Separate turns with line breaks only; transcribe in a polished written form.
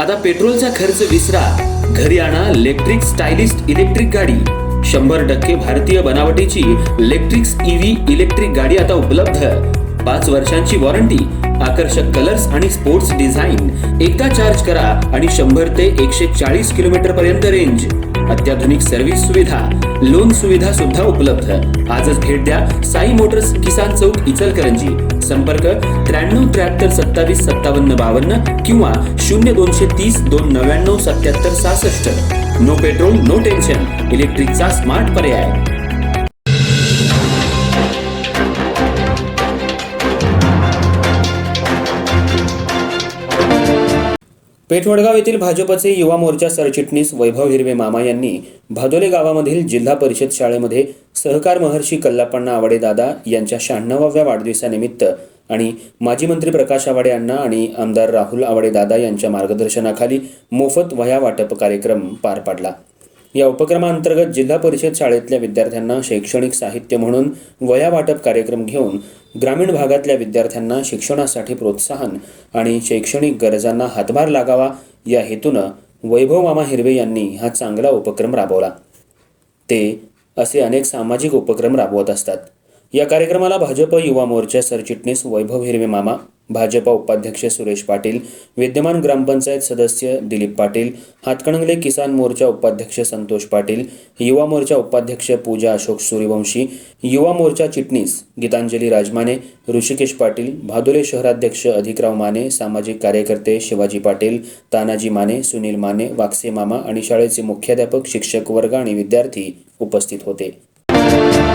आता पेट्रोलचा खर्च विसरा, घरी आणा इलेक्ट्रिक स्टायलिस्ट इलेक्ट्रिक गाडी। 100% भारतीय बनावटीची इलेक्ट्रिक्स ईव्ही इलेक्ट्रिक गाडी आता उपलब्ध। 5 वर्षांची वॉरंटी, आकर्षक कलर्स आणि स्पोर्ट्स डिझाइन। एकदा चार्ज करा आणि 100 ते 140 किलोमीटर पर्यंत रेंज। अत्याधुनिक सर्व्हिस सुविधा, लोन सुविधा सुद्धा उपलब्ध। आजच भेट द्या साई मोटर्स, किसान चौक, इचलकरंजी। संपर्क 93 73 27 57 52 किंवा 0230 299 77 66। नो पेट्रोल नो टेन्शन, इलेक्ट्रिकचा स्मार्ट पर्याय। पेठवडगाव येथील भाजपचे युवा मोर्चा सरचिटणीस वैभव हिरवे मामा यांनी भादोले गावामधील जिल्हा परिषद शाळेमध्ये सहकार महर्षी कल्लापण्णा आवडे दादा यांच्या 96व्या वाढदिवसानिमित्त आणि माजी मंत्री प्रकाश आवडे अण्णा आणि आमदार राहुल आवडे दादा यांच्या मार्गदर्शनाखाली मोफत वह्या वाटप कार्यक्रम पार पाडला। या उपक्रमांतर्गत जिल्हा परिषद शाळेतल्या विद्यार्थ्यांना शैक्षणिक साहित्य म्हणून वह्या वाटप कार्यक्रम घेऊन ग्रामीण भागातल्या विद्यार्थ्यांना शिक्षणासाठी प्रोत्साहन आणि शैक्षणिक गरजांना हातभार लागावा या हेतूनं वैभव मामा हिरवे यांनी हा चांगला उपक्रम राबवला। ते असे अनेक सामाजिक उपक्रम राबवत असतात। या कार्यक्रमाला भाजप युवा मोर्चा सरचिटणीस वैभव हिरवे मामा, भाजपा उपाध्यक्ष सुरेश पाटील, विद्यमान ग्रामपंचायत सदस्य दिलीप पाटील, हातकणंगले किसान मोर्चा उपाध्यक्ष संतोष पाटील, युवा मोर्चा उपाध्यक्ष पूजा अशोक सूर्यवंशी, युवा मोर्चा चिटणीस गीतांजली राजमाने, ऋषिकेश पाटील, भादोले शहराध्यक्ष अधिकराव माने, सामाजिक कार्यकर्ते शिवाजी पाटील, तानाजी माने, सुनील माने, वाकसे मामा आणि शाळेचे मुख्याध्यापक, शिक्षक वर्ग आणि विद्यार्थी उपस्थित होते।